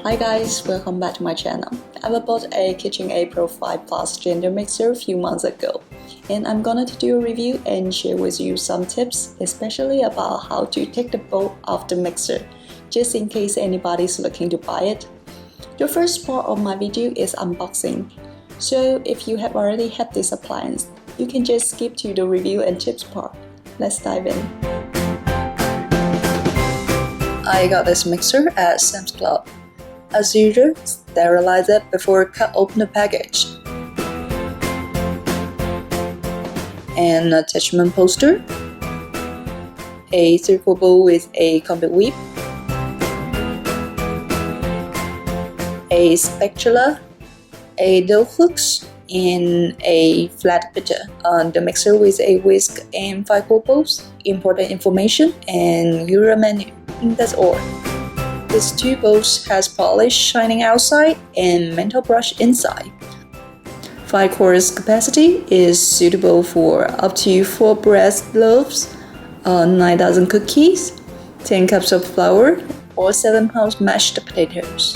Hi guys, welcome back to my channel. I've bought a KitchenAid Pro 5 Plus gender mixer a few months ago, and I'm gonna do a review and share with you some tips, especially about how to take the bowl off the mixer, just in case anybody's looking to buy it. The first part of my video is unboxing, so if you have already had this appliance, you can just skip to the review and tips part. Let's dive in. I got this mixer at Sam's Club. As usual, sterilize it before cut open the package. An attachment poster, a circle bowl with a compact whip, a spatula, a dough hooks, and a flat pitcher. The mixer with a whisk and 5 bowls, important information, and Euro menu. That's all. This 2 bowls has polish shining outside and metal brush inside. 5 quarts capacity is suitable for up to 4 bread loaves, 9,000 cookies, 10 cups of flour, or 7 pounds mashed potatoes.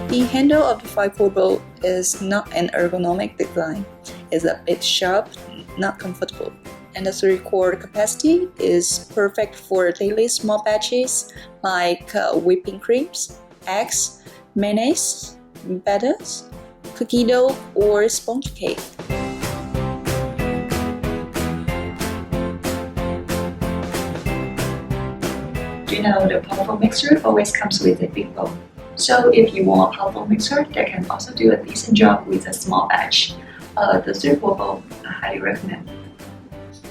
The handle of the 5 quart bowl is not an ergonomic design. It's a bit sharp, not comfortable. And the 3 quart capacity is perfect for daily small batches like whipping creams, eggs, mayonnaise, batters, cookie dough, or sponge cake. You know, the powerful mixer always comes with a big bowl. So if you want a powerful mixer that can also do a decent job with a small batch, the 3 quart bowl I highly recommend.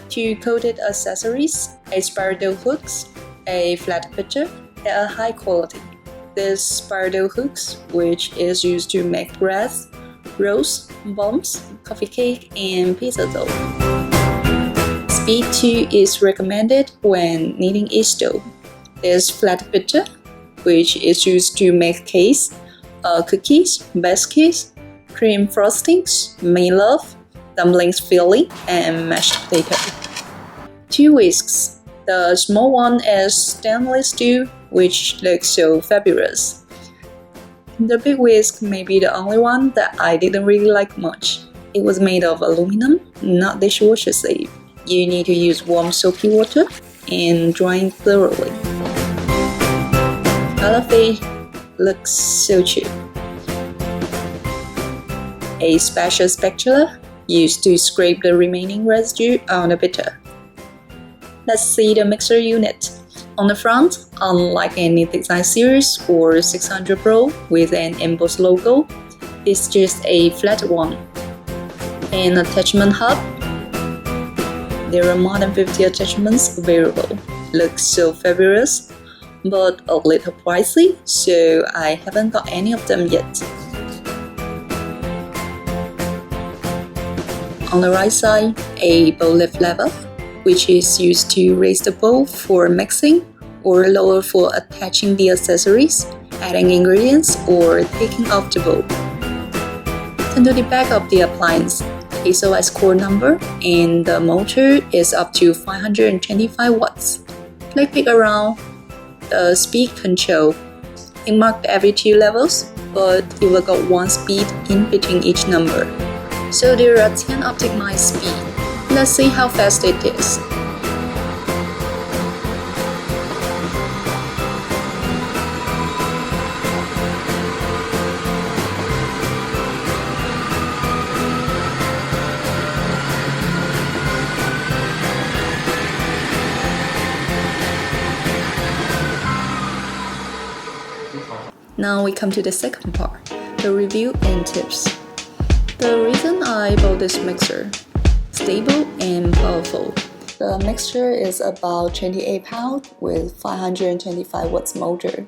2 coated accessories, a spiral dough hooks, a flat pitcher, and a high quality. This spiral dough hooks, which is used to make breads, rolls, buns, coffee cake, and pizza dough. Speed 2 is recommended when kneading each dough. This flat pitcher, which is used to make cakes, cookies, biscuits, cream frostings, meatloaf, dumplings filling, and mashed potato. 2 whisks. The small one is stainless steel, which looks so fabulous. The big whisk may be the only one that I didn't really like much. It was made of aluminum, not dishwasher safe. You need to use warm soapy water and drying thoroughly. Color fade looks so cheap. A special spatula used to scrape the remaining residue on the bitter. Let's see the mixer unit. On the front, unlike any design series or 600 Pro with an embossed logo, it's just a flat one. An attachment hub. There are more than 50 attachments available. Looks so fabulous, but a little pricey, so I haven't got any of them yet. On the right side, a bowl lift lever, which is used to raise the bowl for mixing or lower for attaching the accessories, adding ingredients, or taking off the bowl. Turn to the back of the appliance. A SOS cord number, and the motor is up to 525 watts. Click around the speed control. It marked every 2 levels, but you will got 1 speed in between each number. So there are 10 optimized speed. Let's see how fast it is. Now we come to the second part, the review and tips. The reason I bought this mixer: stable and powerful. The mixture is about 28 pounds with 525 watts motor.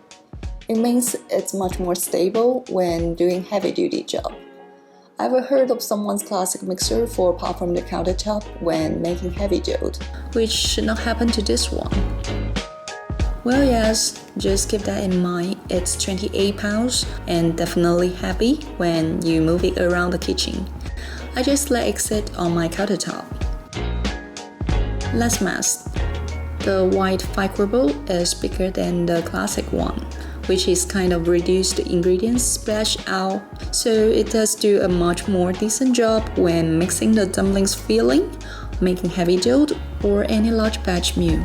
It means it's much more stable when doing heavy-duty job. I've heard of someone's classic mixer fall apart from the countertop when making heavy dough, which should not happen to this one. Well, yes, just keep that in mind. It's 28 pounds and definitely heavy when you move it around the kitchen. I just let it sit on my countertop. Let's mask. The white fiber bowl is bigger than the classic one, which is kind of reduced ingredients splash out, so it does do a much more decent job when mixing the dumplings filling, making heavy dough, or any large batch meal.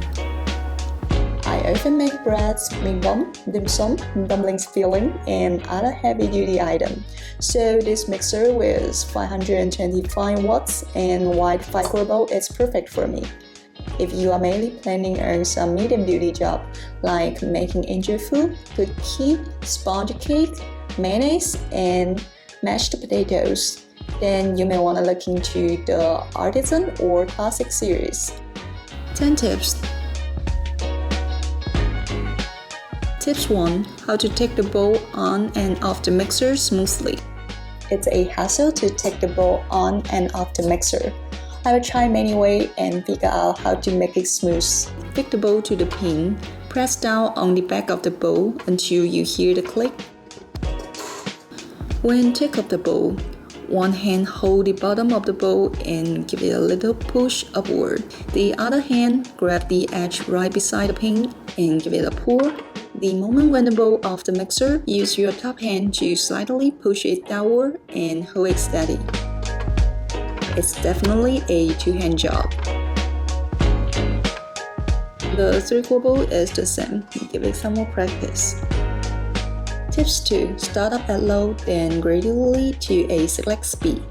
I often make breads, bim bum, dim sum, dumplings filling, and other heavy-duty items. So this mixer with 525 watts and wide fiber bowl is perfect for me. If you are mainly planning on some medium-duty job like making angel food, cookie, sponge cake, mayonnaise, and mashed potatoes, then you may want to look into the Artisan or Classic series. 10 tips. Tips 1. How to take the bowl on and off the mixer smoothly. It's a hassle to take the bowl on and off the mixer. I will try many ways and figure out how to make it smooth. Pick the bowl to the pin, press down on the back of the bowl until you hear the click. When take up the bowl, one hand hold the bottom of the bowl and give it a little push upward. The other hand grab the edge right beside the pin and give it a pull. The moment when the bowl off the mixer, use your top hand to slightly push it downward and hold it steady. It's definitely a two-hand job. The three-quart bowl is the same. Give it some more practice. Tips 2. Start up at low, then gradually to a select speed.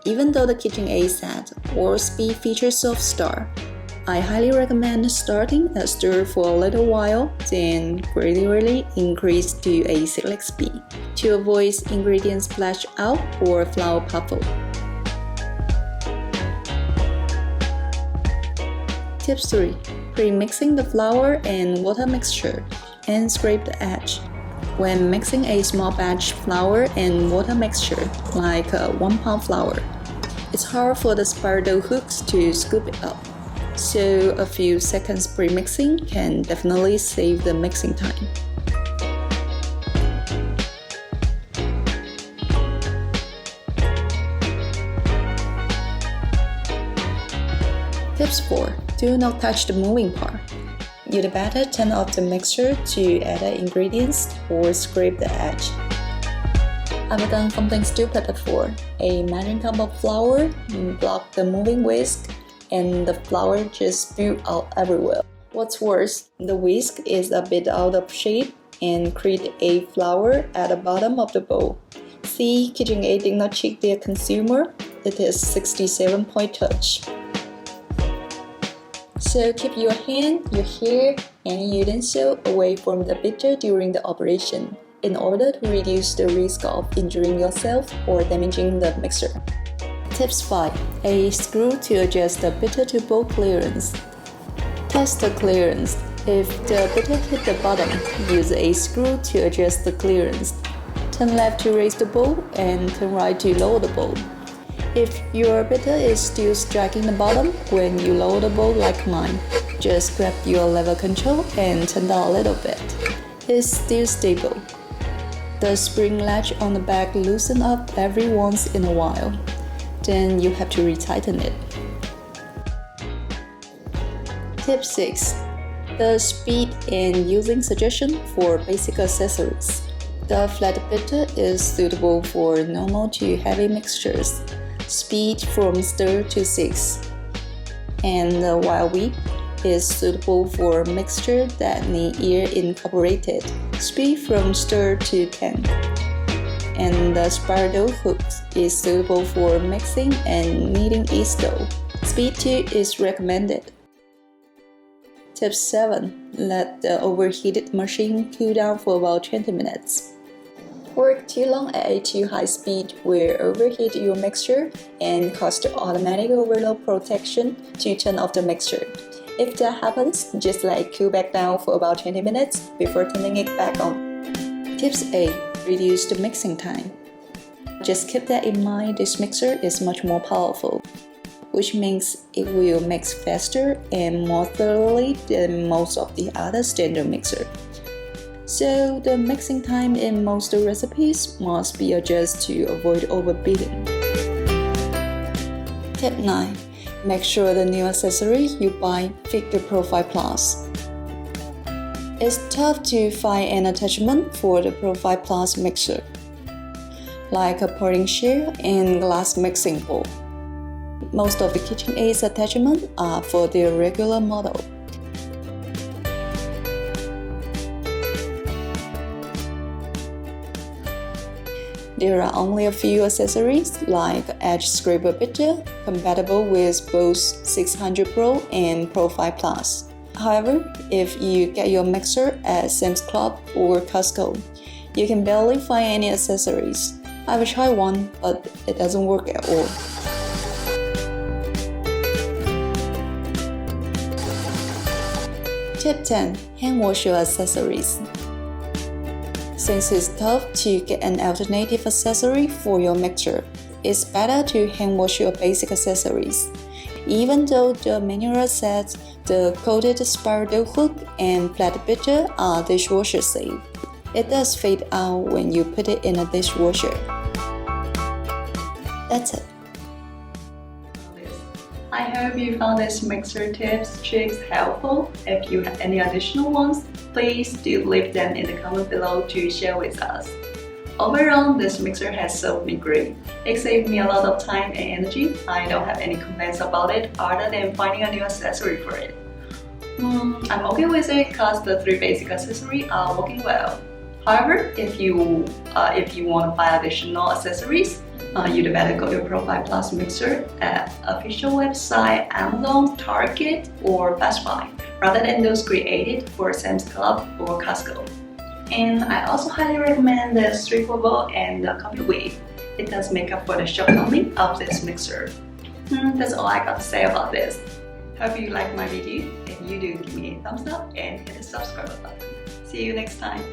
Even though the KitchenAid set or speed features soft start, I highly recommend starting at stir for a little while, then gradually increase to a select speed to avoid ingredients splash out or flour puffle. Tips 3. Pre-mixing the flour and water mixture and scrape the edge. When mixing a small batch flour and water mixture, like 1 pound flour, it's hard for the spiral hooks to scoop it up. So a few seconds pre-mixing can definitely save the mixing time. Tips 4. Do not touch the moving part. You'd better turn off the mixer to add the ingredients or scrape the edge. I've done something stupid before. A measuring cup of flour blocked the moving whisk and the flour just spewed out everywhere. What's worse, the whisk is a bit out of shape and create a flour at the bottom of the bowl. See, KitchenAid did not cheat their consumer. It is 67-point touch. So keep your hand, your hair, and utensil away from the beater during the operation in order to reduce the risk of injuring yourself or damaging the mixer. Tips 5. A screw to adjust the beater to bowl clearance. Test the clearance. If the beater hit the bottom, use a screw to adjust the clearance. Turn left to raise the bowl and turn right to lower the bowl. If your beater is still striking the bottom when you lower the bowl like mine, just grab your lever control and turn down a little bit. It's still stable. The spring latch on the back loosens up every once in a while. Then you have to retighten it. Tip 6. The speed and using suggestion for basic accessories. The flat beater is suitable for normal to heavy mixtures. Speed from stir to 6. And the wide whip is suitable for mixture that need ear incorporated. Speed from stir to 10. And the spiral hook is suitable for mixing and kneading yeast dough. Speed 2 is recommended. Tip 7. Let the overheated machine cool down for about 20 minutes. Work too long at a too high speed will overheat your mixture and cause the automatic overload protection to turn off the mixture. If that happens, just let it cool back down for about 20 minutes before turning it back on. Tips 8. Reduce the mixing time. Just keep that in mind, this mixer is much more powerful, which means it will mix faster and more thoroughly than most of the other standard mixers. So the mixing time in most recipes must be adjusted to avoid overbeating. Tip 9. Make sure the new accessory you buy fit your profile plus. It's tough to find an attachment for the Profile Plus mixer, like a pouring shell and glass mixing bowl. Most of the KitchenAid's attachments are for their regular model. There are only a few accessories like edge scraper bitter, compatible with both 600 Pro and Profile Plus. However, if you get your mixer at Sam's Club or Costco, you can barely find any accessories. I've tried one, but it doesn't work at all. Tip 10. Hand wash your accessories. Since it's tough to get an alternative accessory for your mixer, it's better to hand wash your basic accessories. Even though the manual says the coated spiral hook and flat bitter are dishwasher safe, it does fade out when you put it in a dishwasher. That's it. I hope you found this mixer tips, tricks helpful. If you have any additional ones, please do leave them in the comment below to share with us. Overall, this mixer has served me great. It saved me a lot of time and energy. I don't have any complaints about it other than finding a new accessory for it. I'm okay with it because the 3 basic accessories are working well. However, if you want to buy additional accessories, you'd better go to your Profile Plus mixer at official website Amazon, Target, or Best Buy, rather than those created for Sam's Club or Costco. And I also highly recommend the sweepable and the coffee whip. It does make up for the shortcoming of this mixer. That's all I got to say about this. Hope you liked my video. If you do, give me a thumbs up and hit the subscribe button. See you next time.